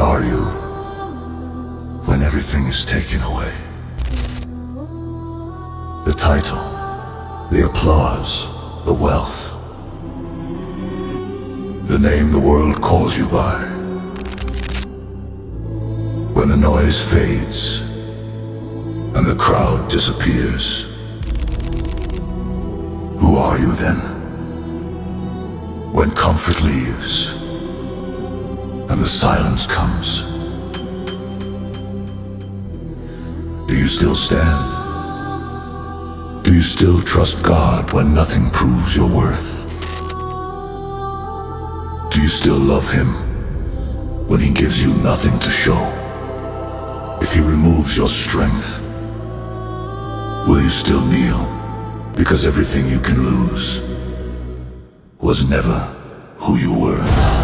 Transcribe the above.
are you when everything is taken away? The title, the applause, the wealth, the name the world calls you by. When the noise fades and the crowd disappears, who are you then? When comfort leaves and the silence comes, do you still stand? Do you still trust God when nothing proves your worth? Do you still love Him when He gives you nothing to show? If He removes your strength, will you still kneel? Because everything you can lose was never who you were.